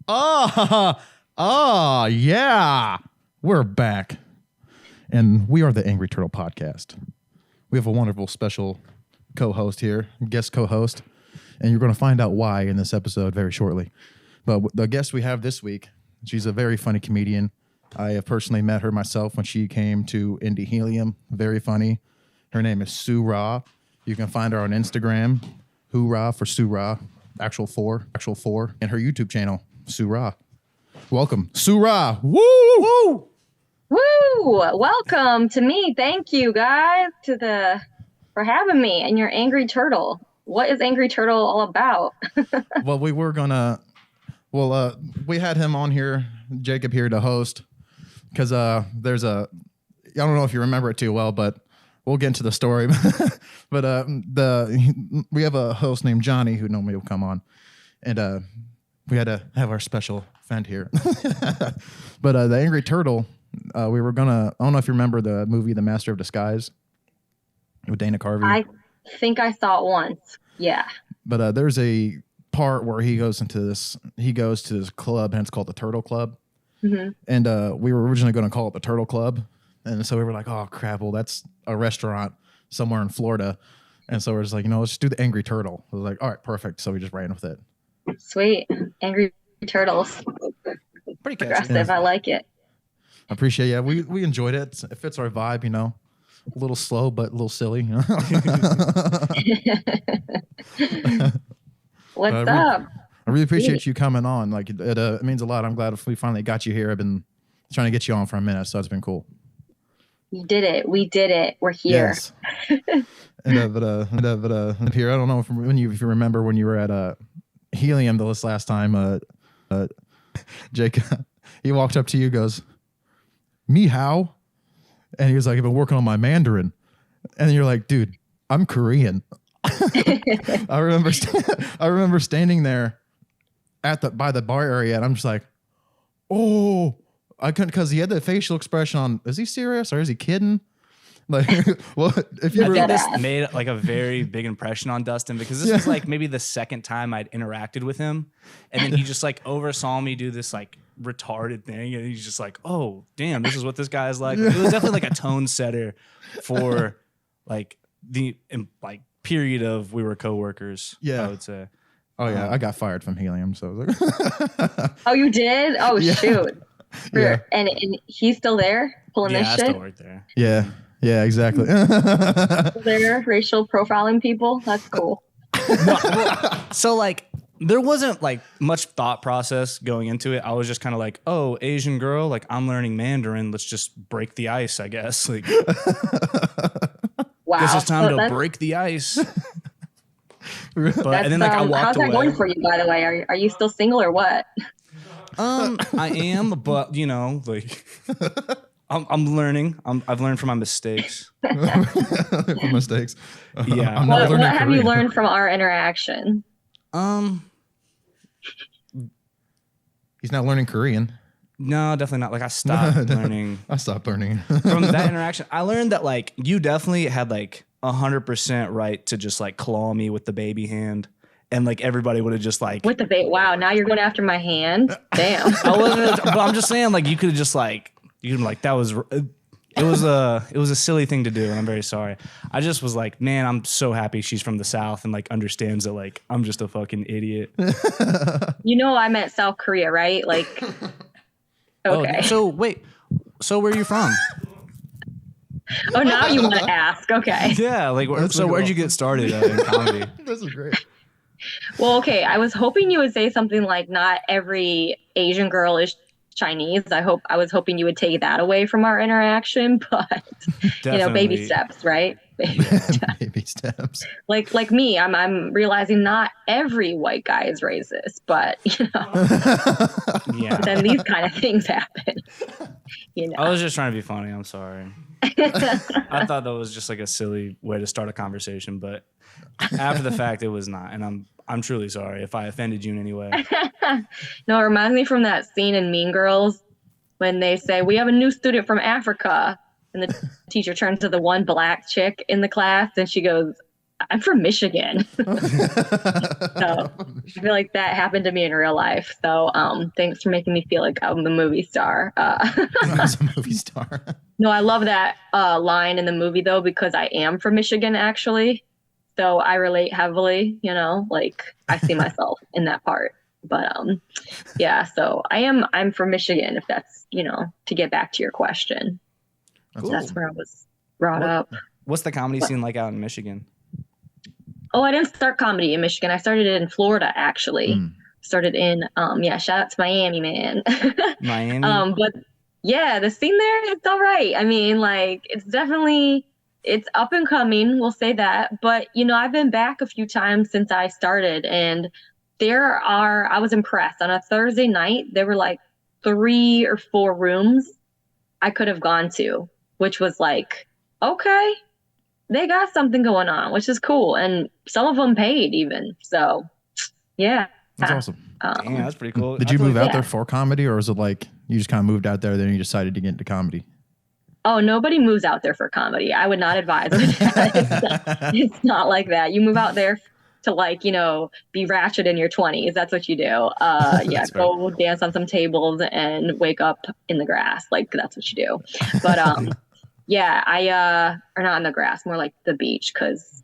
Oh, oh, yeah. We're back. And we are the Angry Turtle Podcast. We have a wonderful special co-host here, guest co-host, and you're going to find out why in this episode very shortly. But the guest we have this week, she's a very funny comedian. I have personally met her myself when she came to Indie Helium. Very funny. Her name is Soo Ra. You can find her on Instagram, Hoorah for Soo Ra, actual four, and her YouTube channel, Soo Ra. Welcome, Soo Ra. Woo! Woo! Woo! Welcome to me. Thank you, guys, for having me and your Angry Turtle. What is Angry Turtle all about? Well, we had him on here, Jacob here to host, because I don't know if you remember it too well, but we'll get into the story. But we have a host named Johnny who normally will come on, and we had to have our special friend here. But the Angry Turtle, we were gonna. I don't know if you remember the movie The Master of Disguise with Dana Carvey. I think I saw it once. Yeah. But there's a part where he goes to this club, and it's called the Turtle Club. Mm-hmm. And we were originally going to call it the Turtle Club, and so we were like, "Oh crap! Well, that's a restaurant somewhere in Florida." And so we're just like, let's just do the Angry Turtle. I was like, all right, perfect. So we just ran with it. Sweet. Angry Turtles. Pretty progressive. Yeah. I like it. I appreciate it. Yeah, we enjoyed it. It fits our vibe, A little slow, but a little silly. What's up? I really appreciate you coming on. Like it means a lot. I'm glad we finally got you here. I've been trying to get you on for a minute, so it's been cool. We did it. We're here. Yes. But here, I don't know if you remember when you were at Helium this last time. Jake, he walked up to you, goes, "Me how?" And he was like, "I've been working on my Mandarin." And you're like, "Dude, I'm Korean." I remember standing there by the bar area, and I'm just like, "Oh." I couldn't, because he had the facial expression on, is he serious or is he kidding? Like, well, if you I think this made like a very big impression on Dustin, because this was like maybe the second time I'd interacted with him, and then he just like oversaw me do this like retarded thing, and he's just like, "Oh, damn, this is what this guy is like." It was definitely like a tone setter for like the period of we were coworkers. Yeah, I would say. Oh yeah, I got fired from Helium, so I was like, oh, you did? Oh yeah. Shoot. Yeah. And he's still there pulling this shit? Yeah, I still work there. Yeah, exactly. They're racial profiling people. That's cool. So like there wasn't like much thought process going into it. I was just kind of like, oh, Asian girl, like I'm learning Mandarin. Let's just break the ice, I guess. Like, wow. Guess it's time to break the ice. But and then like I walked how's that away. going for you, by the way? Are you still single or what? I am, but like I'm learning. I've learned from my mistakes. From mistakes. Yeah. What have you learned from our interaction? He's not learning Korean. No, definitely not. Like I stopped learning. I stopped learning from that interaction. I learned that like you definitely had like 100% right to just like claw me with the baby hand. And like everybody would have just like with the bait. Wow, now you're going after my hand. Damn. I wasn't, but I'm just saying, like you could have just like that was it was a silly thing to do, and I'm very sorry. I just was like, man, I'm so happy she's from the South and like understands that like I'm just a fucking idiot. I meant South Korea, right? Like, okay. Oh, so wait, so where are you from? Oh, now you want to ask? Okay. Yeah, like so where'd you get started in comedy? This is great. Well, okay. I was hoping you would say something like, not every Asian girl is Chinese. I was hoping you would take that away from our interaction, but baby steps, right? Baby steps. Like me, I'm realizing not every white guy is racist, but yeah. Then these kind of things happen. I was just trying to be funny. I'm sorry. I thought that was just like a silly way to start a conversation, but after the fact, it was not, and I'm truly sorry if I offended you in any way. No, it reminds me from that scene in Mean Girls when they say, "We have a new student from Africa," and the teacher turns to the one black chick in the class and she goes, I'm from Michigan. So I feel like that happened to me in real life. So thanks for making me feel like I'm a movie star. I was a movie star. No, I love that line in the movie though, because I am from Michigan actually. So I relate heavily, like I see myself in that part. But yeah, so I'm from Michigan, if that's, to get back to your question. Cool. That's where I was brought up. What's the comedy scene like out in Michigan? Oh, I didn't start comedy in Michigan. I started it in Florida, actually. Started in, shout out to Miami, man. Miami? But yeah, the scene there, it's all right. I mean, like, it's up and coming. We'll say that. But, I've been back a few times since I started. And I was impressed. On a Thursday night, there were like 3 or 4 rooms I could have gone to, which was like, okay. They got something going on, which is cool. And some of them paid even. So, yeah. That's awesome. Damn, that's pretty cool. Did you move out there for comedy, or is it like you just kind of moved out there, then you decided to get into comedy? Oh, nobody moves out there for comedy. I would not advise that. It's not like that. You move out there to like, be ratchet in your 20s. That's what you do. Go dance on some tables and wake up in the grass. Like, that's what you do. But, yeah, or not on the grass, more like the beach, because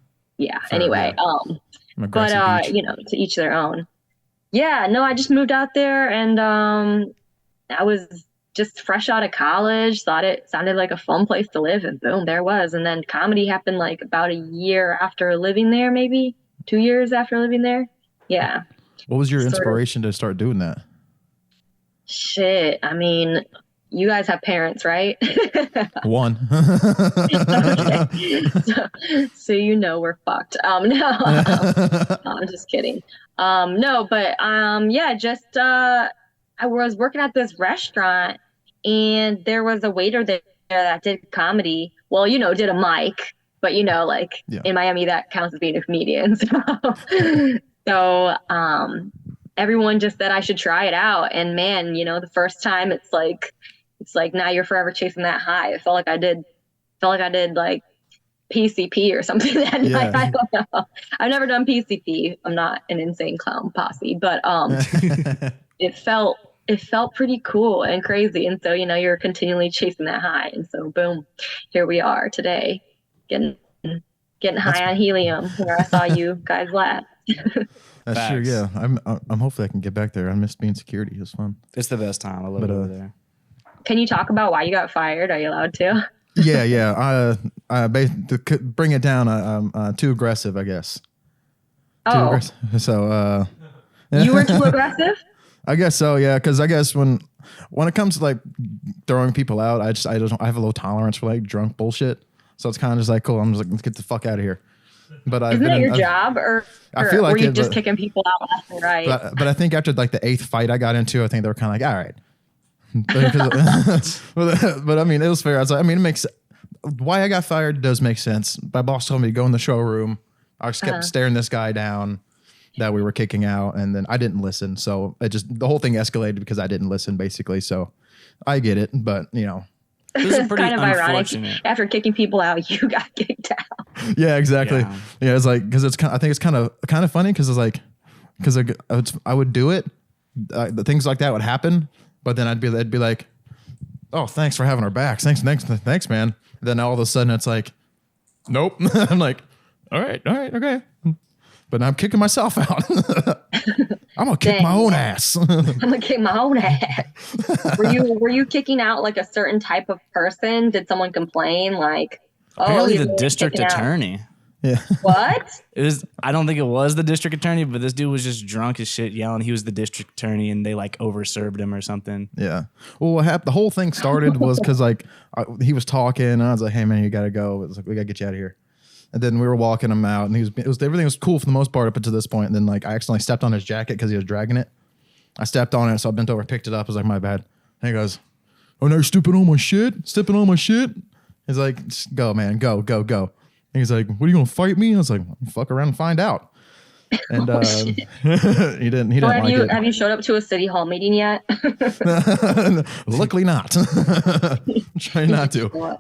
anyway. But to each their own. Yeah, no, I just moved out there, and I was just fresh out of college, thought it sounded like a fun place to live, and boom, there it was. And then comedy happened like about a year after living there, maybe 2 years after living there. Yeah. What was your inspiration to start doing that? Shit, I mean, you guys have parents, right? One. Okay. So we're fucked. No, I'm just kidding. No, but I was working at this restaurant, and there was a waiter there that did comedy. Well, did a mic, but in Miami that counts as being a comedian. So everyone just said I should try it out, and man, the first time it's like now you're forever chasing that high. It felt like I did like PCP or something that night. I don't know. I've never done PCP. I'm not an insane clown posse, but it felt pretty cool and crazy. And so, you're continually chasing that high. And so boom, here we are today, getting high on helium where I saw you guys laugh. That's true. Yeah. I'm hopefully I can get back there. I missed being security. It was fun. It's the best time. I love it over there. Can you talk about why you got fired? Are you allowed to? Yeah. To bring it down, I'm too aggressive, I guess. Oh. Too aggressive. So, you were too aggressive? I guess so, yeah. Because I guess when it comes to like throwing people out, I have a low tolerance for like drunk bullshit. So it's kind of just like, cool. I'm just like, let's get the fuck out of here. But isn't that your job, or I feel like were you just kicking people out left and right? But I think after like the 8th fight I got into, I think they were kind of like, all right. But I mean, it was fair. I was like, I mean, it makes why I got fired does make sense. My boss told me to go in the showroom. I just kept staring this guy down that we were kicking out, and then I didn't listen. So the whole thing escalated because I didn't listen, basically. So I get it, but this is pretty kind of ironic. After kicking people out, you got kicked out. Yeah, exactly. Yeah, it's like because I think it's kind of funny because it's like I would do it, things like that would happen. But then they'd be like, "Oh, thanks for having our backs. Thanks, man." And then all of a sudden it's like, "Nope." I'm like, "All right, okay." But I'm kicking myself out. I'm gonna kick my own ass. I'm gonna kick my own ass. Were you kicking out like a certain type of person? Did someone complain like? Apparently, the district attorney. Yeah. What? I don't think it was the district attorney, but this dude was just drunk as shit yelling. He was the district attorney, and they like overserved him or something. Yeah. Well, what happened? The whole thing started was because like he was talking, and I was like, "Hey man, you gotta go." It was like, "We gotta get you out of here." And then we were walking him out, and everything was cool for the most part up until this point. And then like I accidentally stepped on his jacket because he was dragging it. I stepped on it, so I bent over, picked it up. I was like, "My bad." And he goes, "Oh, now you're stepping on my shit." He's like, "Go, man, go." And he's like, "What are you gonna fight me?" I was like, "Fuck around and find out." And he didn't like it. Have you showed up to a city hall meeting yet? Luckily not. I'm trying not to.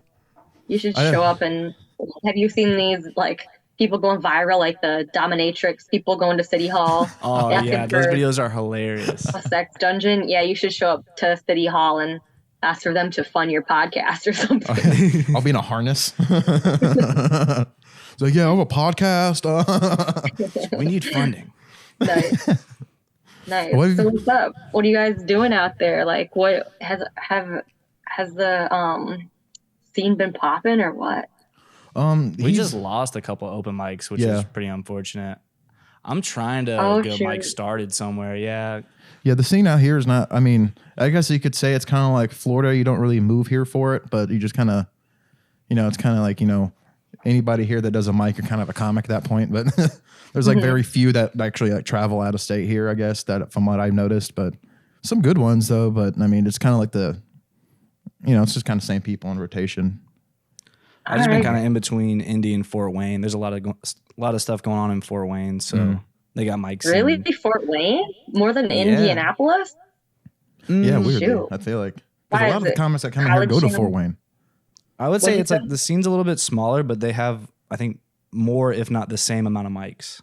You should show up and have you seen these like people going viral, like the dominatrix people going to City Hall. Oh yeah, those videos are hilarious. A sex dungeon. Yeah, you should show up to City Hall and ask for them to fund your podcast or something. I'll be in a harness. It's like, yeah, I have a podcast. We need funding. Nice. So what's up? What are you guys doing out there? Like, what has the scene been popping or what? We just lost a couple open mics, which is pretty unfortunate. I'm trying to get mics started somewhere. Yeah. Yeah, the scene out here is not, I mean, I guess you could say it's kind of like Florida. You don't really move here for it, but you just kind of, it's kind of like, anybody here that does a mic, you're kind of a comic at that point. But there's like very few that actually like travel out of state here, I guess, that from what I've noticed. But some good ones, though. But I mean, it's kind of like it's just kind of same people in rotation. I've just been kind of in between Indy and Fort Wayne. There's a lot of stuff going on in Fort Wayne, so they got mics. Really, Fort Wayne more than Indianapolis? Yeah, weirdly, I feel like there's a lot of the comics that come in here go to Fort Wayne. I would say it's like the scene's a little bit smaller, but they have, I think, more, if not the same amount of mics.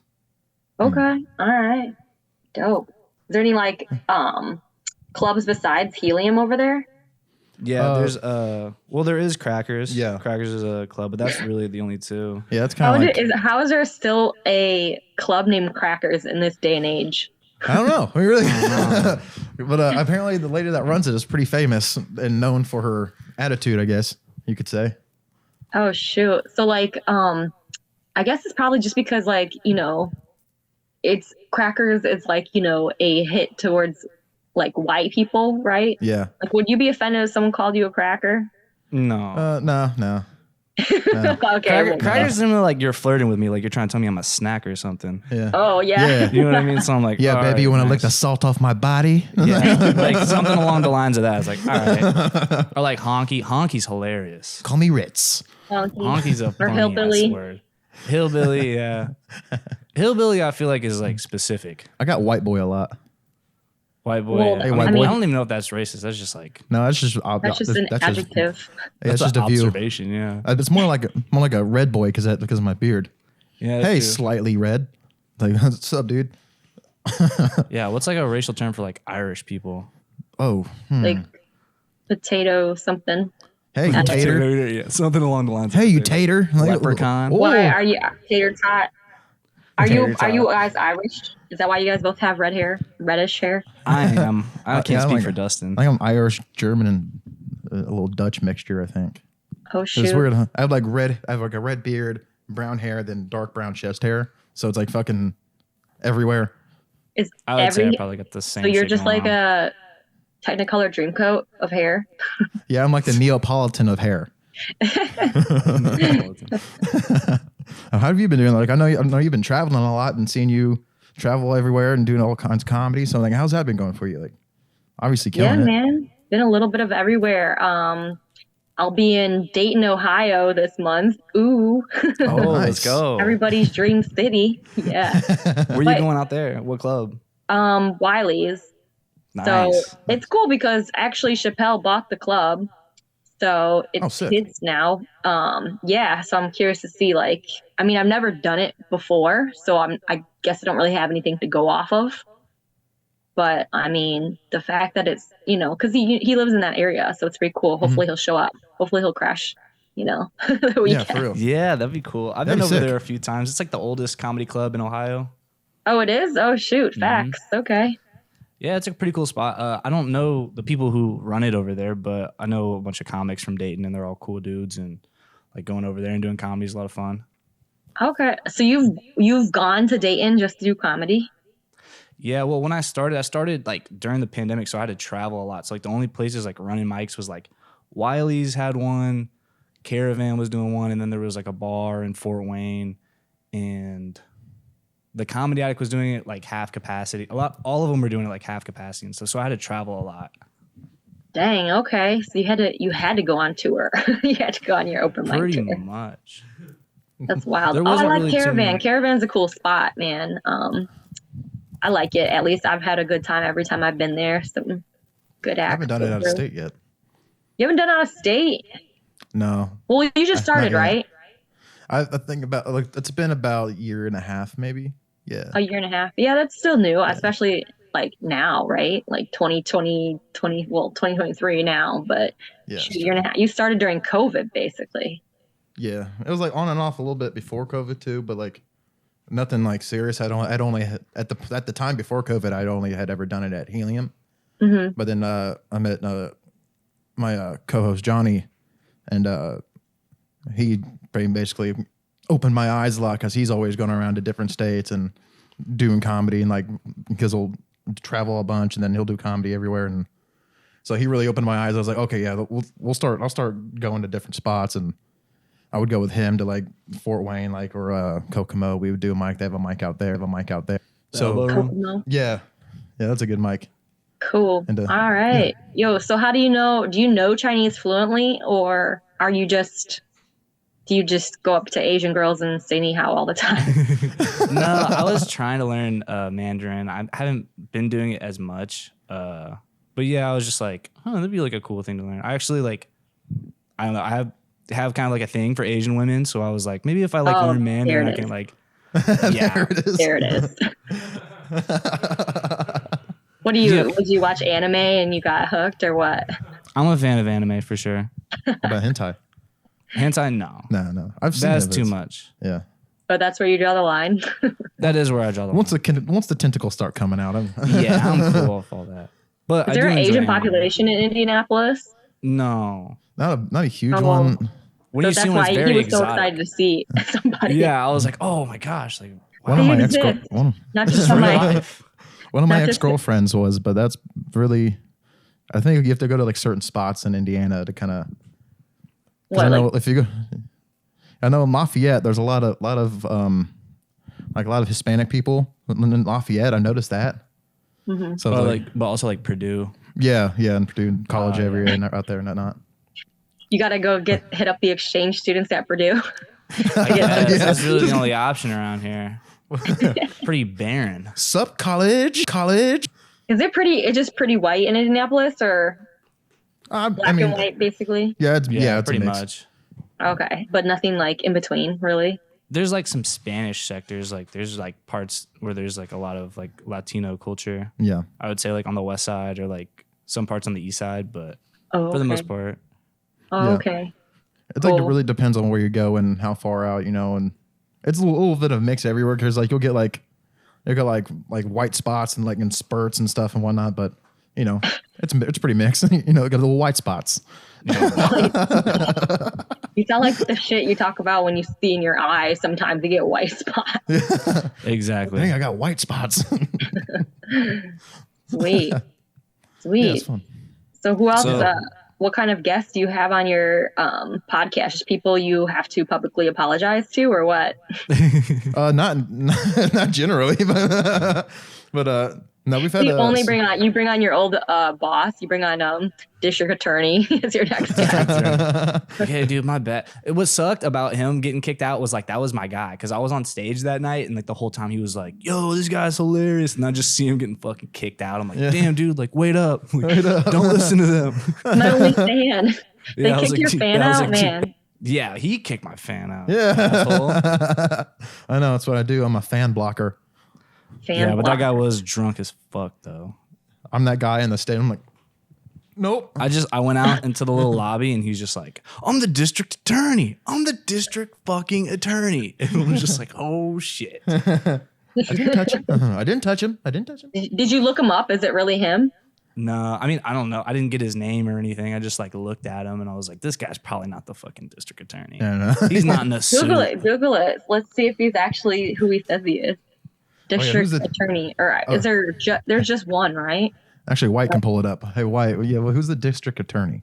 Okay, all right, dope. Is there any like clubs besides Helium over there? Yeah, there is Crackers. Yeah, Crackers is a club, but that's really the only two. Yeah, that's kind of how is there still a club named Crackers in this day and age? I don't know. We really, but apparently the lady that runs it is pretty famous and known for her attitude, I guess you could say. Oh shoot! So like, I guess it's probably just because like it's Crackers. It's like a hit towards like white people, right? Yeah. Like, would you be offended if someone called you a cracker? No. No. Okay. Crackers seem like you're flirting with me, like you're trying to tell me I'm a snack or something. Yeah. Oh yeah. You know what I mean? So I'm like, yeah, baby, you want to lick the salt off my body? Yeah, like something along the lines of that. It's like, all right. Or like honky. Honky's hilarious. Call me Ritz. Honky's a funny hillbilly. word. Hillbilly, yeah. Hillbilly, I feel like is like specific. I got white boy a lot. White boy. Well, I don't even know if that's racist. That's just like that's just an adjective. That's just a observation. View. Yeah, it's more like a red boy because of my beard. Yeah. Hey, slightly red. Like, what's up, dude? Yeah. What's like a racial term for like Irish people? Oh, like potato something. Hey, you tater. Yeah, something along the lines. Hey, you tater. Leprechaun. Why are you tater tot? Are you guys Irish? Is that why you guys both have reddish hair? I am. I can't speak for Dustin. I think I'm Irish, German, and a little Dutch mixture, I think. Oh shoot! It's weird. Huh? I have like a red beard, brown hair, then dark brown chest hair. So it's like fucking everywhere. I would say I probably got the same. So you're just like a Technicolor Dreamcoat of hair. Yeah, I'm like the Neapolitan of hair. How have you been doing? Like, I know you've been traveling a lot and seeing you travel everywhere and doing all kinds of comedy. So like, how's that been going for you? Like, obviously killing it. Yeah, man, been a little bit of everywhere. I'll be in Dayton, Ohio this month. Ooh. Oh, nice. Let's go. Everybody's dream city. Yeah. Where are you going out there? What club? Wiley's. Nice. So it's cool because actually Chappelle bought the club. So it's kids now. Yeah. So I'm curious to see, like, I mean, I've never done it before, so I guess I don't really have anything to go off of. But I mean, the fact that it's, because he lives in that area, so it's pretty cool. Hopefully he'll show up. Hopefully he'll crash, the weekend. Yeah, for real. Yeah, that'd be cool. I've been over there a few times. It's like the oldest comedy club in Ohio. Oh, it is? Oh, shoot. Facts. Okay. Yeah, it's a pretty cool spot. I don't know the people who run it over there, but I know a bunch of comics from Dayton, and they're all cool dudes. And like going over there and doing comedy is a lot of fun. Okay, so you've gone to Dayton just to do comedy? Yeah, well, when I started like during the pandemic, so I had to travel a lot. So like the only places like running mics was like Wiley's had one, Caravan was doing one, and then there was like a bar in Fort Wayne, and the Comedy Attic was doing it like half capacity. All of them were doing it like half capacity and stuff. So I had to travel a lot. Dang. Okay. So you had to go on tour. You had to go on your open mic tour. Pretty much. That's wild. I like really Caravan. Caravan's a cool spot, man. I like it. At least I've had a good time every time I've been there. Some good acts. I haven't done it out of state yet. You haven't done it out of state? No. Well, you just started, right? I think about like it's been about a year and a half, maybe. Yeah. A year and a half. Yeah, that's still new, especially like now, right? Like 2023 now, but Yeah. a year and a half. You started during COVID, basically. Yeah, it was like on and off a little bit before COVID too, but like nothing like serious. I'd only at the time before COVID, I'd only had ever done it at Helium. Mm-hmm. But then I met my co-host Johnny, and he basically opened my eyes a lot because he's always going around to different states and doing comedy, and like because he'll travel a bunch and then he'll do comedy everywhere, and so he really opened my eyes. I was like, okay, yeah, I'll start going to different spots, and I would go with him to like Fort Wayne, like or Kokomo. We would do a mic. They have a mic out there. So Kokomo. yeah, that's a good mic. Cool. And, All right. yeah. Yo, so how do you know Chinese fluently, or do you just go up to Asian girls and say ni hao all the time? No, I was trying to learn Mandarin. I haven't been doing it as much. But yeah, I was just like, that'd be like a cool thing to learn. I actually like, I don't know, I have kind of like a thing for Asian women. So I was like, maybe if I like learn Mandarin, I can like, yeah. There it is. What do you, did you watch anime and you got hooked or what? I'm a fan of anime for sure. What about hentai? Hentai, no. No. I've seen that's too much. Yeah. But that's where you draw the line. That is where I draw the line. Once the tentacles start coming out, I'm cool with all that. But is there an Asian population in Indianapolis? No. Not a huge one. When you that's see one, why it's very he was exotic. so excited to see somebody. Yeah, I was like, oh my gosh, like One of my ex-girlfriends was, but that's really, I think you have to go to like certain spots in Indiana to kind of. I know if you go, I know in Lafayette there's a lot of Hispanic people in Lafayette. I noticed that. Mm-hmm. So but also like Purdue. Yeah, and Purdue college area and out there and whatnot. You got to go hit up the exchange students at Purdue. I guess that's really the only option around here. Pretty barren. Sup, college? Is it pretty? It's just pretty white in Indianapolis, or black and white, basically. Yeah, it's pretty much. Okay, but nothing like in between, really. There's like some Spanish sectors. Like there's like parts where there's like a lot of like Latino culture. Yeah, I would say like on the west side or like some parts on the east side, but for the most part. Oh, yeah. Okay. It's like it really depends on where you go and how far out, and it's a little bit of mix everywhere because like you'll get like white spots and like in spurts and stuff and whatnot, but it's pretty mixed. You got little white spots. You sound like the shit you talk about when you see in your eyes. Sometimes you get white spots. Exactly. Dang, I got white spots. Sweet. Yeah, it's fun. So who else? What kind of guests do you have on your podcast? Just people you have to publicly apologize to, or what? Not generally, but no, we've had. You bring on your old boss. You bring on district attorney as your next guest. Okay, dude, my bad. What sucked about him getting kicked out was like that was my guy because I was on stage that night and like the whole time he was like, "Yo, this guy's hilarious," and I just see him getting fucking kicked out. I'm like, "Damn, dude, like wait up, like, don't listen to them." My only fan. They kicked your fan out, man. Yeah, he kicked my fan out. Yeah, I know. That's what I do. I'm a fan blocker. But that guy was drunk as fuck though. I'm that guy in the state. I'm like, nope. I went out into the little lobby and he's just like, I'm the district attorney. I'm the district fucking attorney. And it was just like, oh shit. I didn't touch him. I didn't touch him. Did you look him up? Is it really him? No, I mean, I don't know. I didn't get his name or anything. I just like looked at him and I was like, this guy's probably not the fucking district attorney. He's not in a suit. Google it. Let's see if he's actually who he says he is. District attorney, or is there? There's just one, right? Actually, White can pull it up. Hey, White, yeah. Well, who's the district attorney?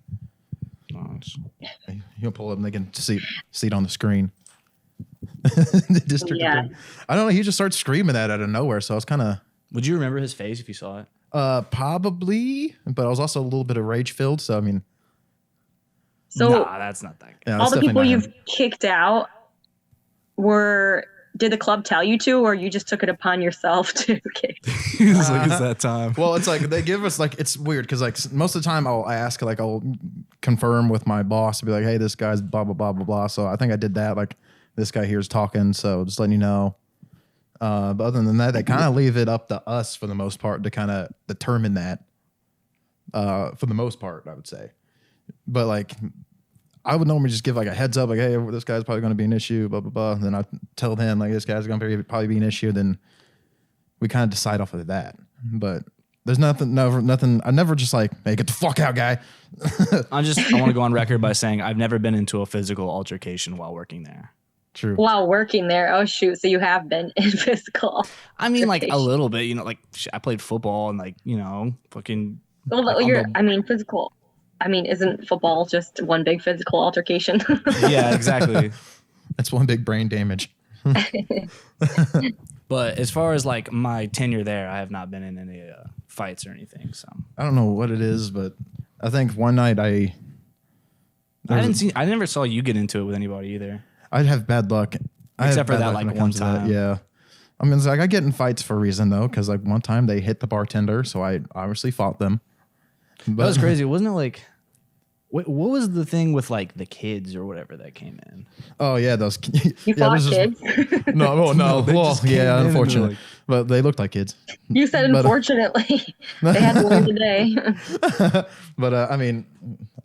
He'll pull it up and they can see it on the screen. The district attorney. I don't know. He just starts screaming that out of nowhere. So I was kind of. Would you remember his face if you saw it? Probably, but I was also a little bit of rage filled. So I mean. Nah, that's not that good. Yeah, all the people you've kicked out did the club tell you to, or you just took it upon yourself to kick? It's like, it's that time. Well, it's like they give us like, it's weird because like most of the time I'll confirm with my boss to be like, hey, this guy's blah, blah, blah, blah, blah. So I think I did that like this guy here is talking, so just letting you know. But other than that, they kind of leave it up to us for the most part to kind of determine that. For the most part, I would say. But like, I would normally just give like a heads up, like, hey, this guy's probably going to be an issue, blah blah blah. And then I tell them like this guy's going to probably be an issue. Then we kind of decide off of that. But there's nothing. I never just like, hey, get the fuck out, guy. I want to go on record by saying I've never been into a physical altercation while working there. True. While working there, oh shoot! So you have been in physical. I mean, like a little bit, like I played football and like fucking. Well, physical. I mean, isn't football just one big physical altercation? Yeah, exactly. That's one big brain damage. But as far as like my tenure there, I have not been in any fights or anything. So I don't know what it is, but I think one night I never saw you get into it with anybody either. I'd have bad luck. Except for that like one time. Yeah. I mean, it's like I get in fights for a reason though, because like one time they hit the bartender, so I obviously fought them. But that was crazy, wasn't it? Like, what was the thing with like the kids or whatever that came in? Oh yeah, those. You fought kids? No. Well, yeah, unfortunately, but they looked like kids. You said unfortunately. They had to learn today. But I mean,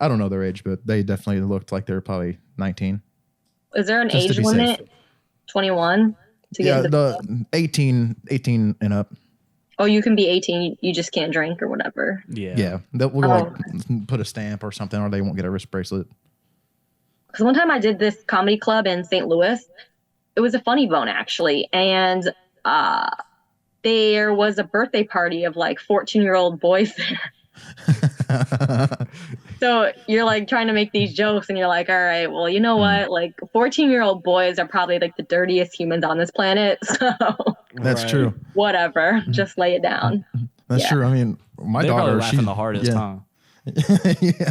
I don't know their age, but they definitely looked like they were probably 19. Is there an age limit? 21 to get into the 18 and up. Oh, you can be 18. You just can't drink or whatever. Yeah. We'll like put a stamp or something, or they won't get a wrist bracelet. Because one time I did this comedy club in St. Louis. It was a Funny Bone actually, and there was a birthday party of like 14-year-old boys there. So you're like trying to make these jokes and you're like, all right, well, you know what? Like 14-year-old boys are probably like the dirtiest humans on this planet. So that's true. Whatever. Just lay it down. That's true. I mean, my daughter, she's laughing the hardest, huh? Yeah.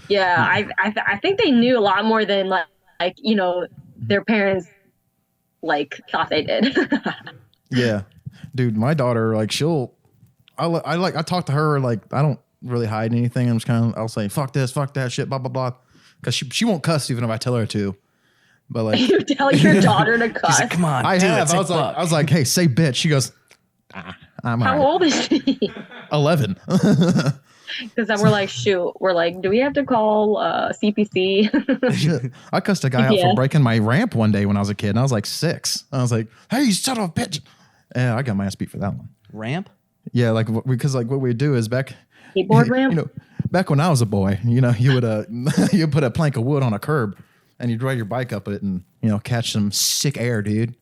Yeah. I think they knew a lot more than like their parents like thought they did. Yeah. Dude, my daughter, like I talk to her like I don't really hide anything. I'm just I'll say fuck this, fuck that shit, blah blah blah, because she won't cuss even if I tell her to. But like you tell your daughter to cuss. Like, come on, I have. I was like, hey, say bitch. She goes, I'm how old is she? 11. Because then we're like, shoot, do we have to call CPC? I cussed a guy out for breaking my ramp one day when I was a kid, and I was like 6. I was like, hey, you son of a bitch. Yeah, I got my ass beat for that one. Ramp? Yeah, like because like what we do is skateboard ramp. Back when I was a boy, you would you put a plank of wood on a curb, and you'd ride your bike up it, and catch some sick air, dude.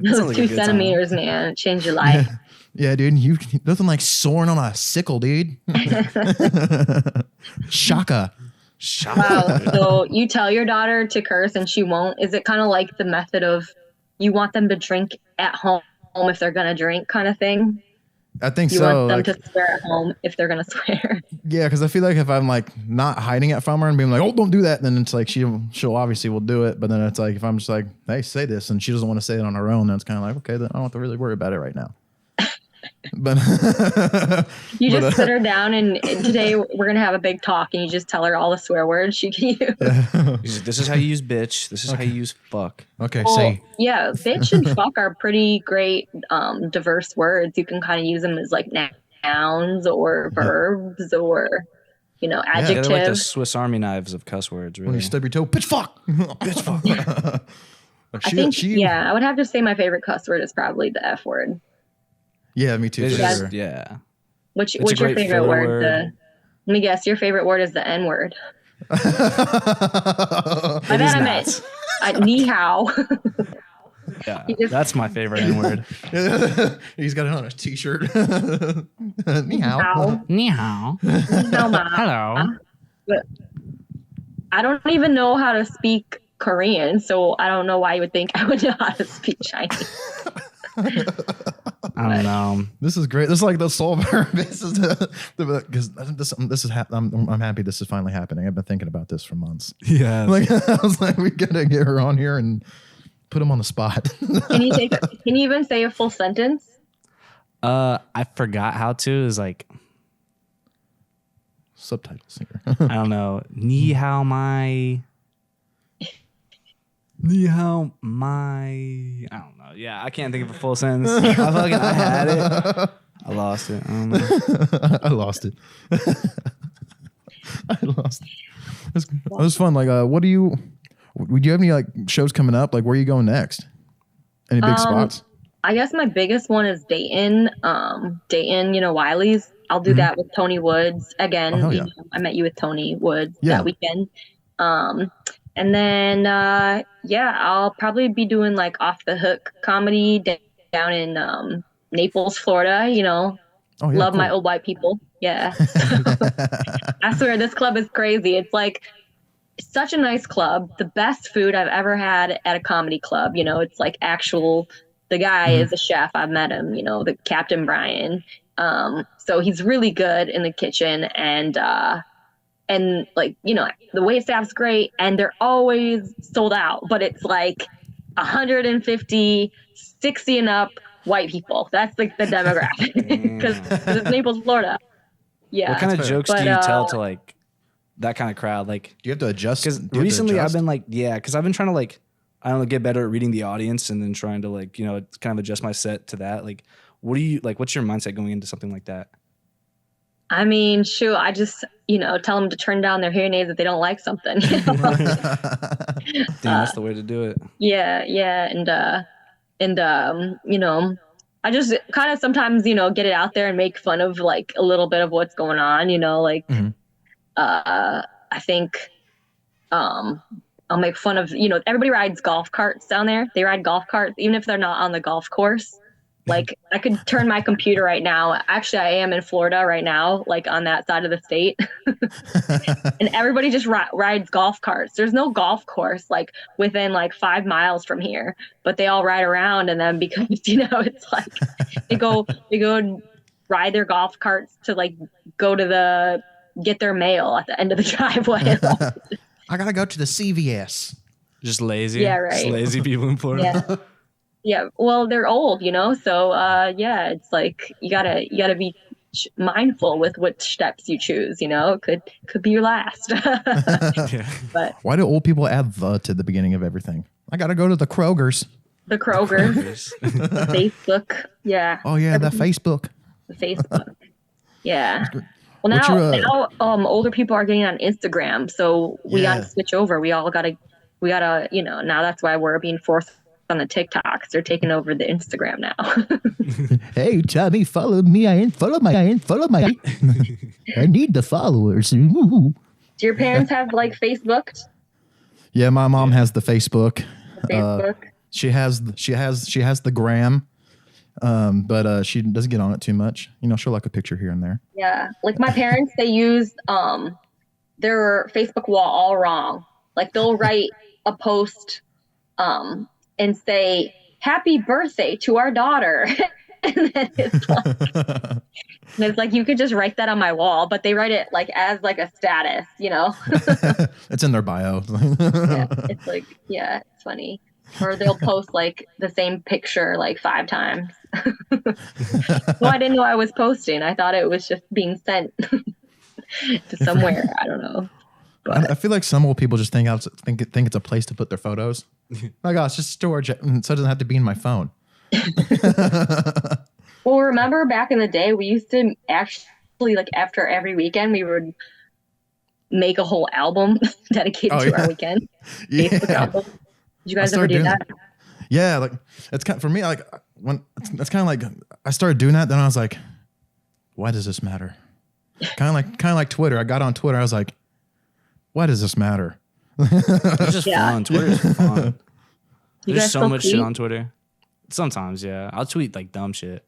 Those 2 centimeters, man, change your life. Yeah, dude, nothing like soaring on a sickle, dude. Shaka. Wow. So you tell your daughter to curse and she won't. Is it kind of like the method of you want them to drink at home if they're gonna drink, kind of thing? I think you so. Want them to swear at home if they're gonna swear. Yeah, because I feel like if I'm like not hiding it from her and being like, "Oh, don't do that," then it's like she'll obviously will do it. But then it's like if I'm just like, "Hey, say this," and she doesn't want to say it on her own, then it's kind of like, okay, then I don't have to really worry about it right now. But you just sit her down and today we're gonna have a big talk, and you just tell her all the swear words she can use. Yeah. This is how you use bitch. This is how you use fuck. Okay, well, say. Yeah, bitch and fuck are pretty great, diverse words. You can kind of use them as like nouns or verbs or adjectives. Yeah, they're like the Swiss Army knives of cuss words. Really. When you stub your toe, bitch fuck, bitch fuck. I would have to say my favorite cuss word is probably the F word. Yeah, me too. Sure. Yeah. What's your favorite word? Let me guess. Your favorite word is the N word. By that I meant ni hao. Yeah, that's my favorite N word. He's got it on a t-shirt. Ni hao. Ni hao. Hello. But I don't even know how to speak Korean, so I don't know why you would think I would know how to speak Chinese. I don't know. This is great. This is like the soul of our business. Because this is I'm happy this is finally happening. I've been thinking about this for months. Yeah. Like I was like, we gotta get her on here and put him on the spot. Can you even say a full sentence? I forgot how to. Is like subtitles here. I don't know. Ni hao mai. Ni hao my. I don't know. Yeah, I can't think of a full sentence. I had it. I lost it. I don't know. I lost it. I lost it. It was fun. Like, what do you have any like shows coming up? Like, where are you going next? Any big spots? I guess my biggest one is Dayton. Dayton, Wiley's. I'll do that with Tony Woods again. Yeah. I met you with Tony Woods that weekend. And then I'll probably be doing like Off the Hook comedy down in Naples, Florida. Love my old white people. Yeah. I swear this club is crazy. It's like such a nice club. The best food I've ever had at a comedy club. It's like the guy is a chef. I've met him, the Captain Brian. So he's really good in the kitchen and like, the wait staff's great and they're always sold out, but it's like 150, 60 and up white people. That's like the demographic because it's Naples, Florida. Yeah. What kind of jokes do you tell to like that kind of crowd? Like, do you have to adjust? Because recently I've been like, because I've been trying to like, I don't know, get better at reading the audience and then trying to like, kind of adjust my set to that. Like, what's your mindset going into something like that? I mean, shoot, I just, tell them to turn down their hearing aids if they don't like something. Damn, that's the way to do it. Yeah. And I just kind of sometimes, get it out there and make fun of like a little bit of what's going on, I think, I'll make fun of, everybody rides golf carts down there. They ride golf carts, even if they're not on the golf course. Like I could turn my computer right now. Actually, I am in Florida right now, like on that side of the state. And everybody just rides golf carts. There's no golf course like within like 5 miles from here, but they all ride around. And then because, it's like they go and ride their golf carts to like go to get their mail at the end of the driveway. I got to go to the CVS. Just lazy. Yeah, right. Just lazy people in Florida. Yeah. Yeah, well, they're old, so it's like you gotta be mindful with which steps you choose. It could be your last. But why do old people add the to the beginning of everything? I gotta go to the Kroger's. The Kroger, Facebook, yeah. Oh yeah, the Facebook. The Facebook, yeah. Well, now older people are getting on Instagram, so we gotta switch over. We gotta, now that's why we're being forced on the TikToks. They're taking over the Instagram now. Hey, Tommy, follow me. I ain't follow my. I need the followers. Do your parents have like Facebook? Yeah, my mom has the Facebook. Facebook. She has the gram. But she doesn't get on it too much. She'll like a picture here and there. Yeah, like my parents, they use their Facebook wall all wrong. Like they'll write a post and say, "Happy birthday to our daughter." And then it's like you could just write that on my wall, but they write it like as like a status, It's in their bio. Yeah, it's like, yeah, it's funny. Or they'll post like the same picture like 5 times. Well, I didn't know I was posting. I thought it was just being sent to somewhere. I don't know. But I feel like some old people just think it's a place to put their photos. Like, oh, it's just storage, so it doesn't have to be in my phone. Well, remember back in the day, we used to actually like after every weekend we would make a whole album dedicated to our weekend. Yeah. Facebook album. Did you guys ever do that? Yeah, like it's kind for me. Like when it's kind of like I started doing that, then I was like, why does this matter? Kind of like Twitter. I got on Twitter. I was like, why does this matter? It's just fun. Twitter's fun. There's so much tweet? shit on Twitter. Sometimes, yeah. I'll tweet like dumb shit.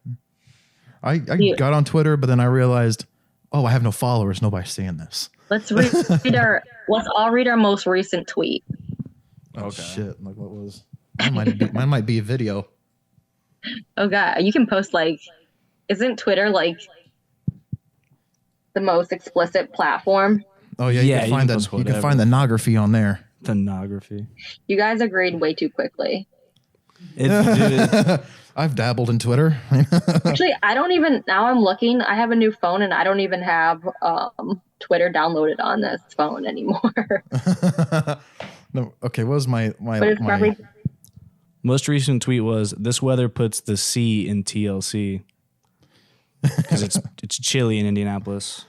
I got on Twitter, but then I realized, I have no followers. Nobody's seeing this. Let's all read our most recent tweet. Oh shit! Like what was? Mine might be a video. Oh god, you can post like, isn't Twitter like the most explicit platform? Oh yeah, you can find the nography on there. The nography. You guys agreed way too quickly. I've dabbled in Twitter. Actually, I don't even. Now I'm looking. I have a new phone, and I don't even have Twitter downloaded on this phone anymore. No, okay, what was my But it's probably Most recent tweet was, "This weather puts the C in TLC." Because it's chilly in Indianapolis.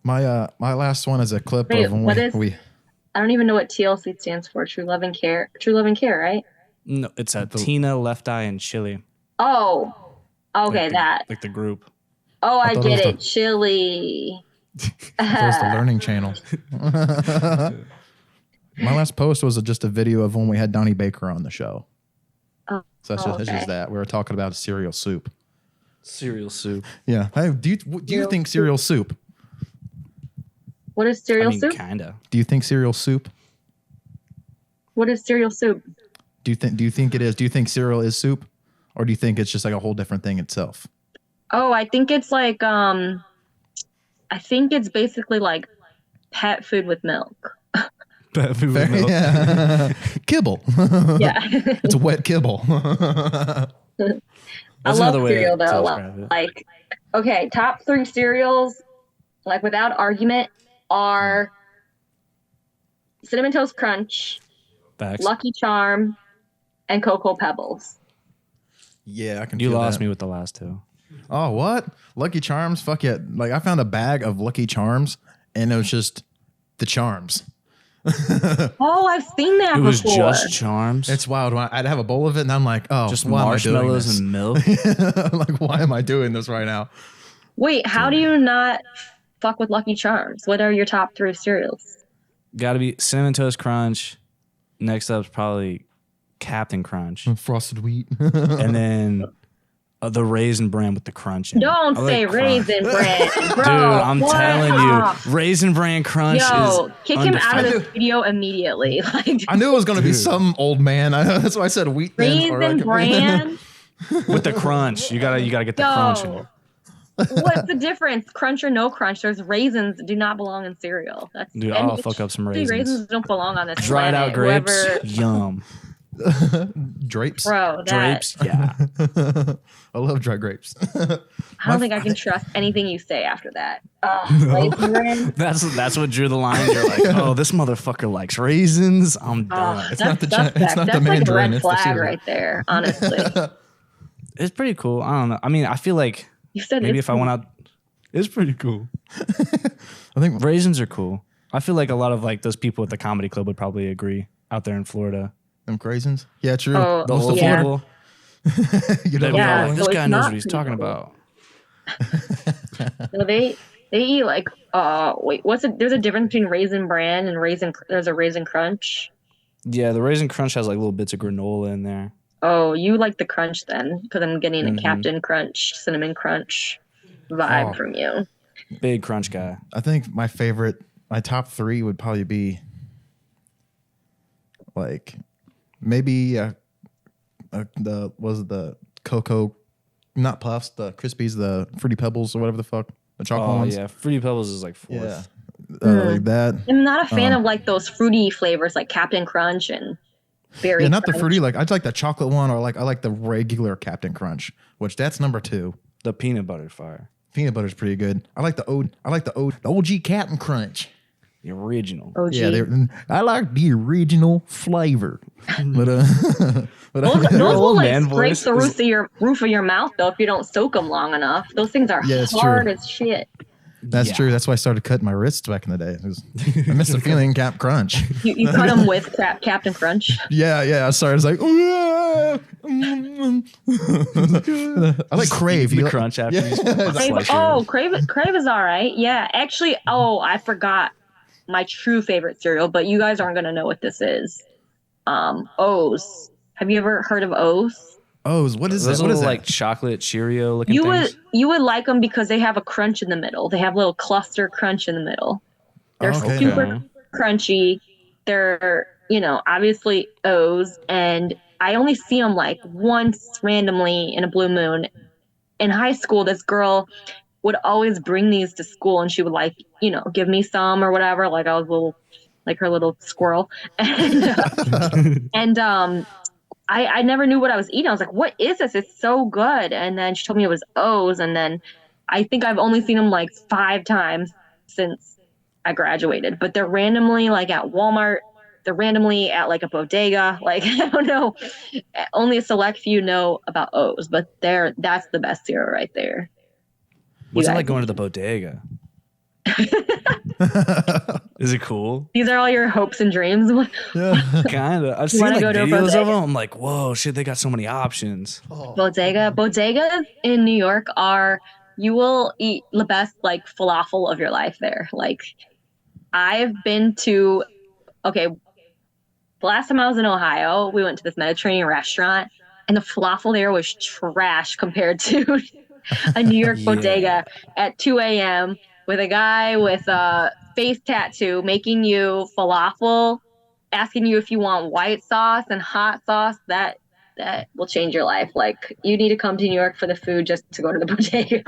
my last one is a clip Wait, of when what is- we I don't even know what TLC stands for. True Love and Care. True Love and Care, right? No, it's a Tina, Left Eye, and Chili. Oh, okay, Like the group. Oh, I thought get it it. was Chili. that was the learning channel. My last post was just a video of when we had Donnie Baker on the show. Oh, So that's just that. We were talking about cereal soup. Cereal soup. Yeah. Hey, do you think cereal soup? What is cereal soup? Kinda. Do you think cereal soup? What is cereal soup? Do you think it is? Do you think cereal is soup, or do you think it's just like a whole different thing itself? Oh, I think it's like I think it's basically like pet food with milk. Pet food with milk. Yeah. Kibble. Yeah. It's a wet kibble. I That's love another way cereal to though. describe it. Like, okay, top 3 cereals, like without argument, are Cinnamon Toast Crunch, Facts. Lucky Charm, and Cocoa Pebbles. Yeah, I can. You feel lost that. me with the last two. Oh, what? Lucky Charms? Fuck yeah. Like, I found a bag of Lucky Charms, and it was just the charms. Oh, I've seen that It was before. just Charms. It's wild. I'd have a bowl of it, and I'm like, oh, just why marshmallows am and milk. I doing this? Like, why am I doing this right now? Wait, how do you not fuck with Lucky Charms? What are your top 3 cereals? Got to be Cinnamon Toast Crunch. Next up's probably Captain Crunch, Frosted wheat. and then the Raisin Bran with the crunch. In it. Don't I say like crunch. Raisin Bran, bro. Dude, I'm what? telling Ah. you, Raisin Bran Crunch Yo, is kick him out of undefeated. the studio immediately. Like, I knew it was going to be some old man. That's why I said wheat thins. Raisin Bran. with the crunch. You gotta get the crunch in Yo, it. what's the difference? Crunch or no crunch? There's raisins that do not belong in cereal. That's Dude, and I'll fuck up some actually, raisins. don't belong on this Dried out planet. grapes, Whoever, yum. Drapes. bro, that, Grapes, yeah. I love dry grapes. I don't think I can trust anything you say after that. Raisin Bran. That's what drew the line. You're like, oh, this motherfucker likes raisins. I'm done. It's not the suspect. it's not the That's like a mandarin, red it's the flag cereal. right there, honestly. It's pretty cool. I don't know. I mean, I feel like You said maybe it's if I went out, it's pretty cool. I think Raisins are cool. I feel like a lot of like those people at the comedy club would probably agree out there in Florida. them craisins. Yeah, true. Oh, The Most old of yeah. people. You They'd know, be Yeah, all like, so this it's guy knows not what he's talking reasonable. about. No, they eat like wait, there's a difference between Raisin Bran and there's a Raisin Crunch. Yeah, the Raisin Crunch has like little bits of granola in there. Oh, you like the crunch then, because I'm getting a Mhm. Captain Crunch, Cinnamon Crunch vibe Oh. from you. Big crunch guy. I think my top 3 would probably be like maybe the cocoa, not puffs, the Krispies, the Fruity Pebbles or whatever the fuck, the chocolate Oh ones. yeah, Fruity Pebbles is like fourth. Yeah. Mm. Like that. I'm not a fan Oh. of like those fruity flavors like Captain Crunch and Berry Yeah, not the Crunch. fruity. Like I'd like the chocolate one, or I like the regular Captain Crunch, which that's number 2. The peanut butter fire, Peanut butter's pretty good. I like the OG Captain Crunch. the original. OG. Yeah, I like the original flavor. But but Those Your will old like man scrape voice the is- roof of your mouth though if you don't soak them long enough. Those things are Yeah, it's hard true. as shit. that's Yeah. true. That's why I started cutting my wrists back in the day. I miss the feeling Cap Crunch. You cut them with Captain Crunch. Yeah. I started. I was like, I like Crave. The You crunch after Yeah. you Crave, slice your- oh, Crave is all right. Yeah, actually, I forgot my true favorite cereal, but you guys aren't gonna know what this is. O's. Have you ever heard of O's? Oh, what is Those that? What is little that? like chocolate Cheerio looking You things. would like them because they have a crunch in the middle. They have a little cluster crunch in the middle. They're Okay. super crunchy. They're obviously O's, and I only see them like once randomly in a blue moon. In high school, this girl would always bring these to school, and she would give me some or whatever. Like I was her little squirrel, and I never knew what I was eating. I was like, "What is this? It's so good!" And then she told me it was O's, and then I think I've only seen them like 5 times since I graduated. But they're randomly like at Walmart they're randomly at like a bodega. Like, I don't know. Only a select few know about O's, but that's the best cereal right there. What's it like going to the bodega? Is it cool? These are all your hopes and dreams. Yeah. Kind of. I've seen like videos of them. I'm like, whoa, shit, they got so many options. Oh. Bodegas in New York you will eat the best like falafel of your life there. Like, I've been to, the last time I was in Ohio, we went to this Mediterranean restaurant, and the falafel there was trash compared to a New York bodega at 2 a.m. with a guy with a face tattoo making you falafel, asking you if you want white sauce and hot sauce. That will change your life. Like, you need to come to New York for the food just to go to the bodega.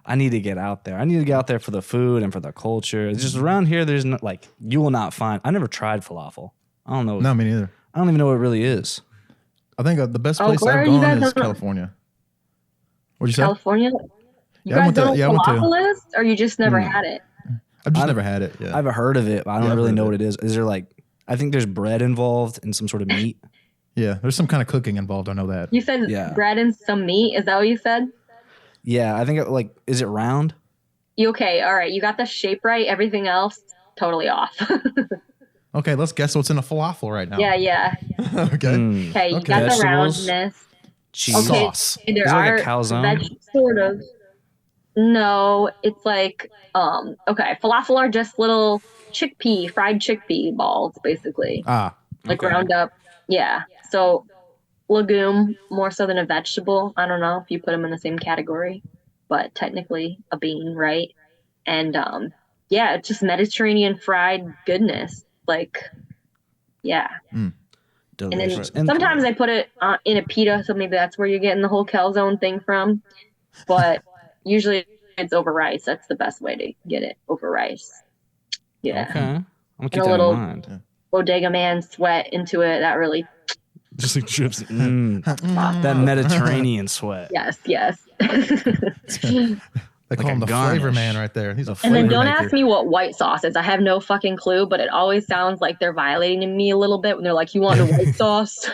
I need to get out there. I need to get out there for the food and for the culture. It's just around here, there's no, like, you will not find. I never tried falafel. I don't know. No, me neither. I don't even know what it really is. I think the best place I've gone is California. What'd you say? California? You guys know what falafel is? Or you just never had it? I've just never had it. Yeah. I've heard of it, but I don't really know what it is. Is there like, I think there's bread involved and some sort of meat. Yeah, there's some kind of cooking involved. I know that. You said bread and some meat. Is that what you said? Yeah, I think is it round? Okay, all right. You got the shape right. Everything else, totally off. Okay, let's guess what's in a falafel right now. Yeah. Okay. Okay, you got the roundness. Cheese. Sauce. There is it are like a calzone? Sort of. No, it's like, falafel are just little fried chickpea balls, basically. Like ground up. Yeah. So legume more so than a vegetable. I don't know if you put them in the same category, but technically a bean, right? And it's just Mediterranean fried goodness. Like, yeah. Delicious. And then sometimes I put it in a pita, so maybe that's where you're getting the whole calzone thing from. But usually it's over rice. That's the best way to get it, over rice. Yeah. Okay. I'm gonna keep that in mind. Bodega man sweat into it. That really just like drips. That Mediterranean sweat. Yes. They call him the flavor man right there. He's a flavor maker. And then don't maker. ask me what white sauce is. I have no fucking clue, but it always sounds like they're violating me a little bit when they're like, "You want a white sauce?"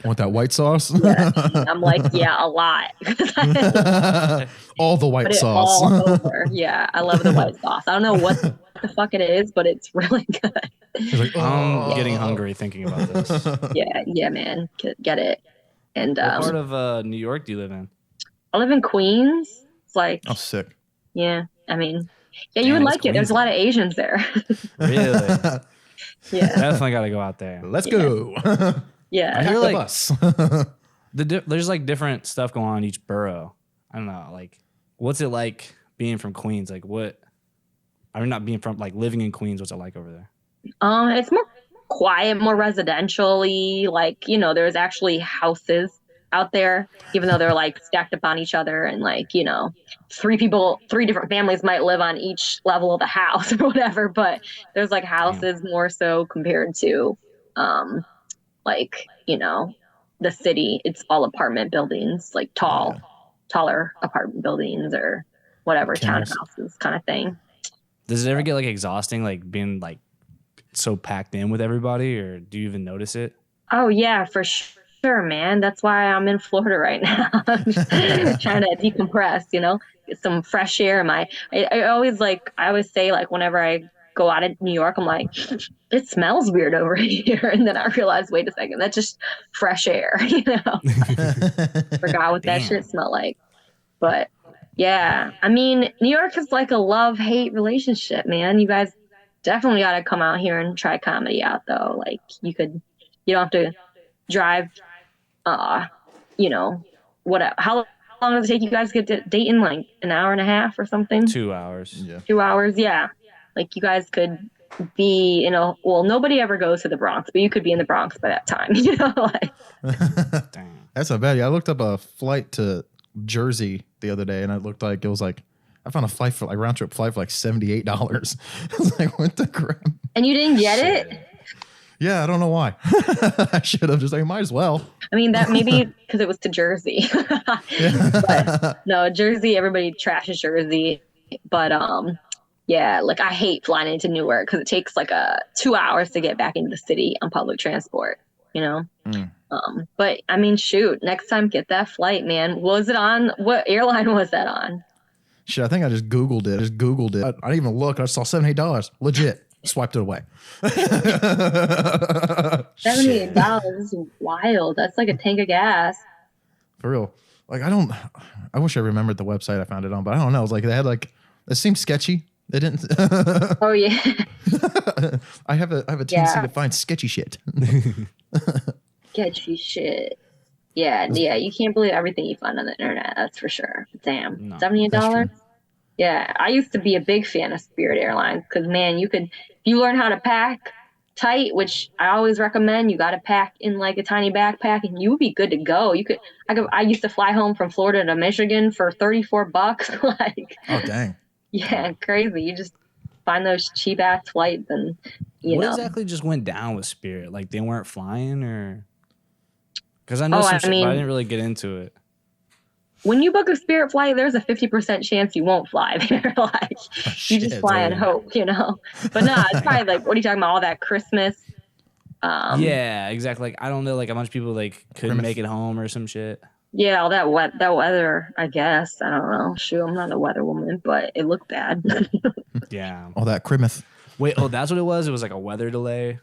Want that white sauce? Yeah. I'm like, yeah, a lot. All the white sauce. All over. Yeah, I love the white sauce. I don't know what the fuck it is, but it's really good. Like, I'm getting hungry thinking about this. Yeah, man. Get it. And what part of New York do you live in? I live in Queens. It's like, oh, sick. Yeah, I mean, you would like it. There's a lot of Asians there. Really? Yeah. Definitely got to go out there. Let's go. Yeah. I hear the like bus. there's like different stuff going on in each borough. I don't know. Like, what's it like being from Queens? Like, not being from, like, living in Queens. What's it like over there? It's more quiet, more residential-y. Like, there's actually houses out there, even though they're like stacked upon each other, and like, three different families might live on each level of the house or whatever, but there's like houses more so compared to like, the city. It's all apartment buildings, like taller apartment buildings or whatever, townhouses kind of thing. Does it ever get like exhausting, like being like so packed in with everybody, or do you even notice it? Oh yeah, for sure, man. That's why I'm in Florida right now. I'm just trying to decompress, get some fresh air. I always say, like, whenever I go out of New York, I'm like, it smells weird over here. And then I realize, wait a second, that's just fresh air, Forgot what that shit smelled like. But yeah, I mean, New York is like a love-hate relationship, man. You guys definitely got to come out here and try comedy out, though. Like, you don't have to drive, whatever. How long does it take you guys to get to Dayton? Like an hour and a half or something? 2 hours. Yeah. 2 hours, yeah. Like, you guys could be nobody ever goes to the Bronx, but you could be in the Bronx by that time, like. Dang. That's not bad. Yeah, I looked up a flight to Jersey the other day, and it looked like I found a flight for like round trip flight for like $78. I was like, what the crap? And you didn't get it? Yeah, I don't know why. I should have just like, might as well. I mean, that maybe because it was to Jersey. But no, Jersey, everybody trashes Jersey. But Yeah, like I hate flying into Newark because it takes like 2 hours to get back into the city on public transport, you know? Mm. But I mean, shoot, next time get that flight, man. Was it on? What airline was that on? Shit, I think I just Googled it. I didn't even look. I saw $78. Legit. Swiped it away. $78 is wild. That's like a tank of gas. For real. Like, I wish I remembered the website I found it on, but I don't know. It was like, they had like, it seemed sketchy. They didn't. Oh, yeah. I have a tendency to find sketchy shit. Sketchy shit. Yeah, you can't believe everything you find on the internet. That's for sure. Damn, No, $78. Yeah, I used to be a big fan of Spirit Airlines because man, if you learn how to pack tight, which I always recommend, you got to pack in like a tiny backpack, and you would be good to go. I used to fly home from Florida to Michigan for $34. Like, Oh dang. Yeah, crazy. You just find those cheap ass flights, and what exactly just went down with Spirit? Like they weren't flying, or because I know I but I mean, didn't really get into it. when you book a Spirit flight, there's a 50% chance you won't fly there. Like, you just fly and hope, But no, it's probably like, what are you talking about? All that Christmas. Yeah, exactly. Like I don't know, like a bunch of people like couldn't make it home or some shit. Yeah, all that weather, I guess. I don't know. Shoot, I'm not a weather woman, but it looked bad. Yeah. All that Christmas. Wait, that's what it was? It was like a weather delay?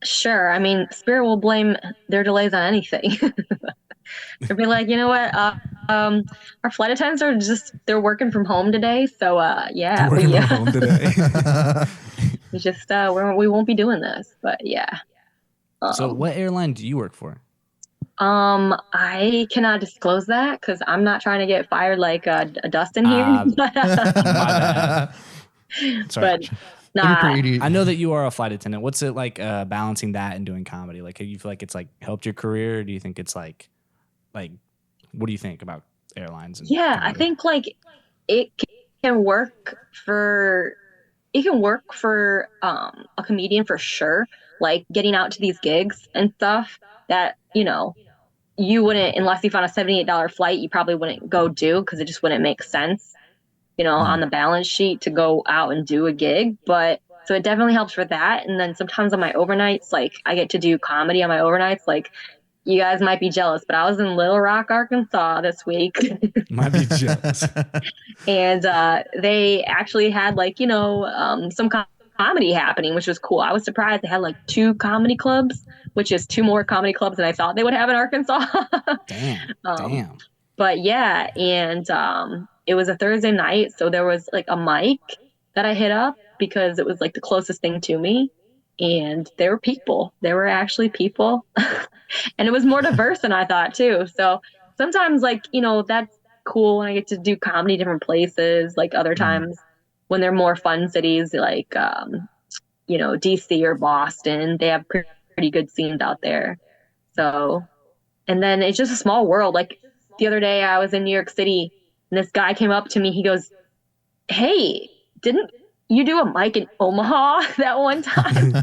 Sure. I mean, Spirit will blame their delays on anything. They'll be like, you know what? Our flight attendants they're working from home today. So, yeah. Working from home today. We just, we won't be doing this, but yeah. So what airline do you work for? I cannot disclose that because I'm not trying to get fired like a Dustin here. My bad. Sorry. But nah, I know that you are a flight attendant. What's it like balancing that and doing comedy? Like, do you feel like it's like helped your career? Or do you think it's like, what do you think about airlines? And yeah, comedy? I think like it can work for a comedian for sure. Like getting out to these gigs and stuff that you wouldn't, unless you found a $78 flight, you probably wouldn't go do because it just wouldn't make sense, on the balance sheet to go out and do a gig. But so it definitely helps for that. And then sometimes on my overnights, like I get to do comedy on my overnights. Like you guys might be jealous, but I was in Little Rock, Arkansas this week. Might be jealous. And they actually had like, some comedy happening, which was cool. I was surprised they had like 2 comedy clubs, which is 2 more comedy clubs than I thought they would have in Arkansas. Damn. But yeah, and it was a Thursday night, so there was like a mic that I hit up because it was like the closest thing to me, and there were people. There were actually people, and it was more diverse than I thought too. So sometimes, like that's cool when I get to do comedy different places. Like other times when they're more fun cities, like DC or Boston, they have pretty good scenes out there. So, and then it's just a small world. Like the other day I was in New York City and this guy came up to me. He goes, "Hey, didn't you do a mic in Omaha that one time?"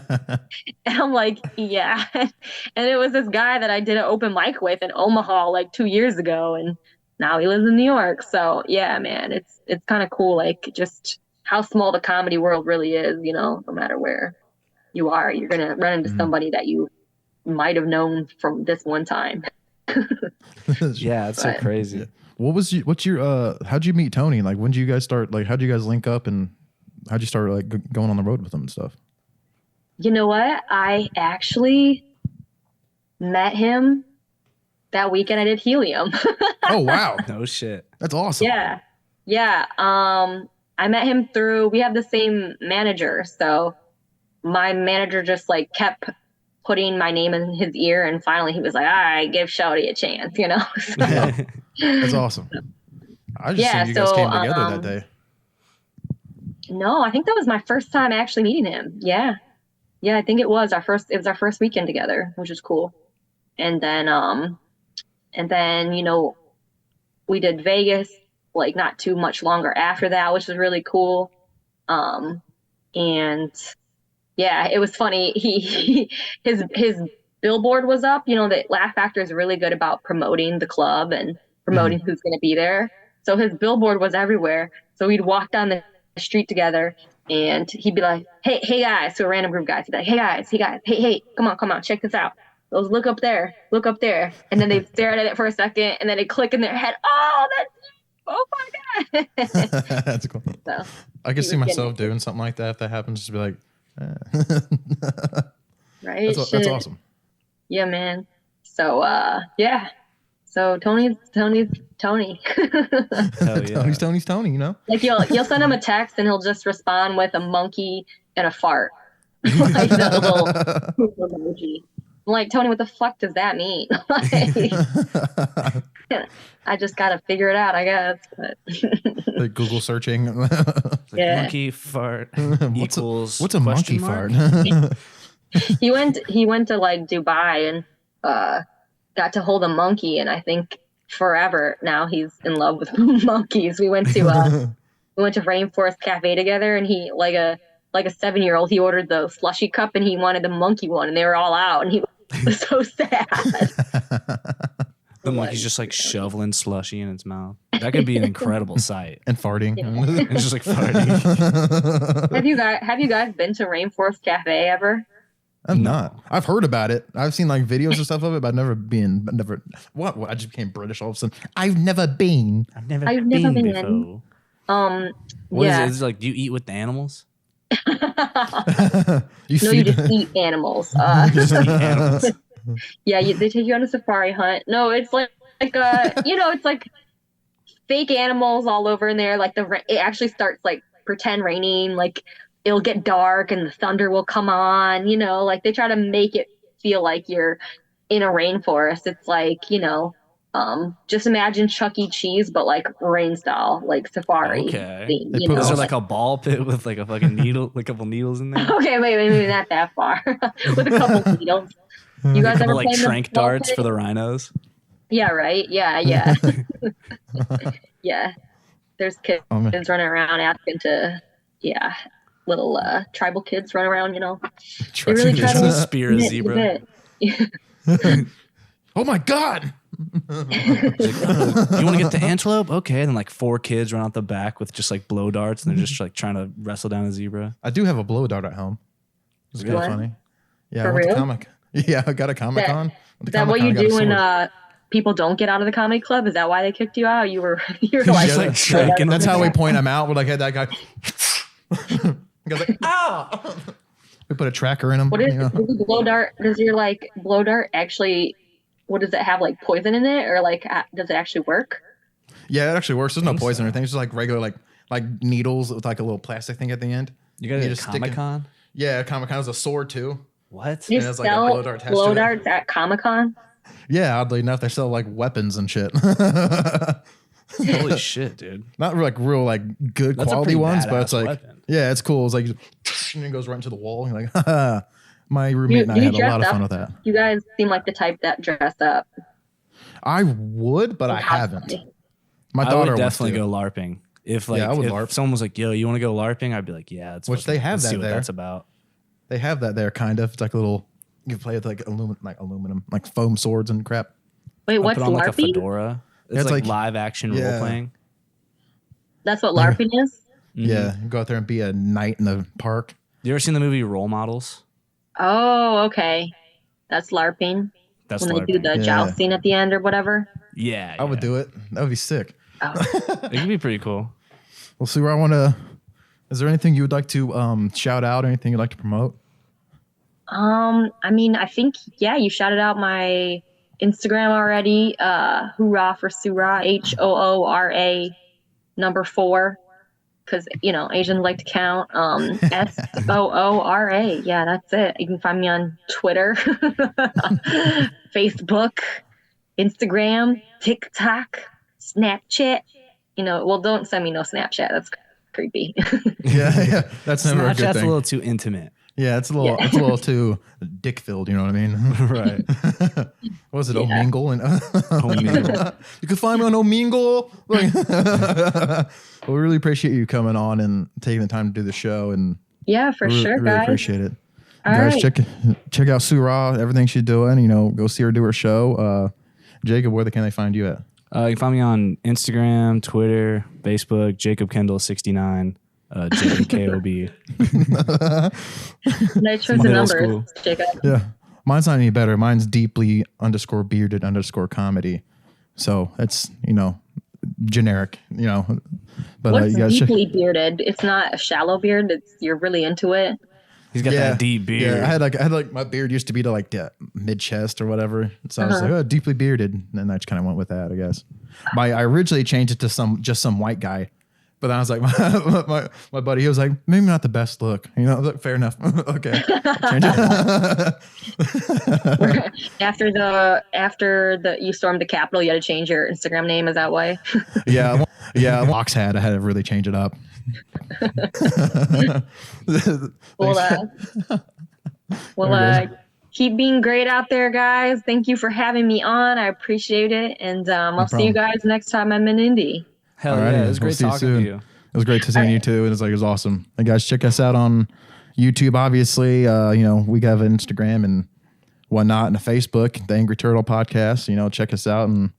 And I'm like, "Yeah." And it was this guy that I did an open mic with in Omaha like 2 years ago. And now he lives in New York. So yeah, man, it's kind of cool. Like just how small the comedy world really is, no matter where you are, you're going to run into somebody that you might have known from this one time. Yeah, it's so crazy. Yeah. How'd you meet Tony? Like, when did you guys start? Like, how'd you guys link up and how'd you start like going on the road with him and stuff? You know what? I actually met him that weekend I did Helium. Oh, wow. No shit. That's awesome. Yeah. Yeah. I met him we have the same manager. So my manager just like kept putting my name in his ear. And finally he was like, all right, give Shawty a chance, So, that's awesome. I just assumed you guys came together that day. No, I think that was my first time actually meeting him. Yeah. Yeah, I think it was our first weekend together, which is cool. And then, we did Vegas, like not too much longer after that, which was really cool. And yeah, it was funny. His billboard was up. That Laugh Factor is really good about promoting the club and promoting who's going to be there. So his billboard was everywhere. So we'd walk down the street together, and he'd be like, hey guys, to a random group of guys. He'd be like, hey guys, hey, come on, check this out. Those look up there, and then they'd stare at it for a second, and then it'd click in their head. Oh my god, That's cool. So I could see myself doing something like that if that happens. Just be like, right? That's awesome. Yeah, man. So yeah. So Tony's Tony. Hell yeah. Tony's Tony, you know? Like you'll send him a text and he'll just respond with a monkey and a fart. Like the little poop emoji. I'm like, Tony, what the fuck does that mean? Like, I just gotta figure it out, I guess. But like Google searching. Yeah. Monkey fart equals what's a monkey mark? fart? he went to like Dubai and got to hold a monkey, and I think forever now he's in love with monkeys. We went to Rainforest Cafe together, and he like a 7-year-old, he ordered the slushy cup and he wanted the monkey one, and they were all out, and he was so sad. The monkey's just like shoveling slushy in its mouth. That could be an incredible sight. And farting. Yeah. It's just like farting. Have you guys been to Rainforest Cafe ever? I'm not. I've heard about it. I've seen like videos and stuff of it, but I've never been. What? I just became British all of a sudden. I've never been. I've never been before. What is it? Is it like, do you eat with the animals? No, you just eat animals. Just eat animals. Yeah, they take you on a safari hunt. No, it's like it's like fake animals all over in there. Like it actually starts like pretend raining. Like it'll get dark and the thunder will come on. Like they try to make it feel like you're in a rainforest. It's like just imagine Chuck E. Cheese, but like rain style, like safari. Okay. Theme, Is there like a ball pit with like a fucking needle, like a couple needles in there? Okay, wait, maybe not that far. With a couple needles. You guys ever like trank darts for the rhinos? Yeah, right. Yeah. Yeah. There's kids running around asking to, little tribal kids run around. They really try to spear a zebra. Oh my god! You want to get the antelope? Okay. And then like 4 kids run out the back with just like blow darts, and they're just like trying to wrestle down a zebra. I do have a blow dart at home. It's kind of funny. Yeah, For I went to real? comic. Yeah, I got a Comic-Con. Is that what you do when people don't get out of the comedy club? Is that why they kicked you out? You were like, and that's how we point them out. We're like, hey, that guy. He goes like, ah! We put a tracker in him. What is the blow dart? Does your like blow dart actually? What does it have? Like poison in it, or like does it actually work? Yeah, it actually works. There's no poison or anything. It's just like regular like needles with like a little plastic thing at the end. You got a Comic-Con? Yeah, Comic-Con has a sword too. What? You sell like blow darts at Comic-Con? Yeah, oddly enough, they sell like weapons and shit. Holy shit, dude! Not like real like good quality ones, but it's like weapon. Yeah, it's cool. It's like and it goes right into the wall. You're like, haha. My roommate and I had a lot of fun with that. You guys seem like the type that dress up. I would, but I haven't. My daughter would definitely go LARPing. If like if someone was like, "Yo, you want to go LARPing?" I'd be like, "Yeah." That's which they have that see what there. That's about. They have that there, kind of. It's like a little. You can play with like aluminum, like foam swords and crap. Wait, what's put on LARPing? Like a fedora. It's like live action role playing. That's what LARPing is. Yeah, you go out there and be a knight in the park. You ever seen the movie Role Models? Oh, okay. That's LARPing. That's when LARPing. They do the jousting at the end or whatever. Yeah, I would do it. That would be sick. Oh. It could be pretty cool. Well, Soo Ra, is there anything you would like to shout out? Or anything you'd like to promote? I mean, I think you shouted out my Instagram already. Hoorah for Soo Ra, HOORA 4. Because Asians like to count. SOORA. Yeah, that's it. You can find me on Twitter, Facebook, Instagram, TikTok, Snapchat. Well, don't send me no Snapchat. That's creepy. Yeah, that's never a good thing. Snapchat's a little too intimate. Yeah, it's a little too dick filled. You know what I mean? Right. What was it? Omegle and Omegle. You can find me on Omegle. We really appreciate you coming on and taking the time to do the show. And yeah, for sure, really guys. Appreciate it. All guys, right. check out Soo Ra, everything she's doing. Go see her do her show. Jacob, where can they find you at? You can find me on Instagram, Twitter, Facebook, Jakob Kendall 69. JKOB. Nice choice of numbers, school. Jacob. Yeah. Mine's not any better. Mine's deeply _bearded _ So it's, generic, But What's you guys deeply bearded? It's not a shallow beard. You're really into it. He's got that deep beard. Yeah, I had like my beard used to be to like mid chest or whatever. So I was like, oh, deeply bearded. And then I just kind of went with that, I guess. I originally changed it to some white guy. But then I was like, my buddy, he was like, maybe not the best look. I was like, fair enough. Okay. Change it. after you stormed the Capitol, you had to change your Instagram name. Is that why? Yeah. Box hat. I had to really change it up. Keep being great out there, guys. Thank you for having me on. I appreciate it. And I'll see you guys next time I'm in Indy. Hell yeah. It was great talking to you. It was great to see you too. And it was awesome. And guys, check us out on YouTube, obviously. We have an Instagram and whatnot and a Facebook, the Angry Turtle Podcast. Check us out and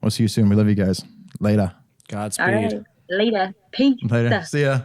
we'll see you soon. We love you guys. Later. Godspeed. All right. Later. Peace. Later. See ya.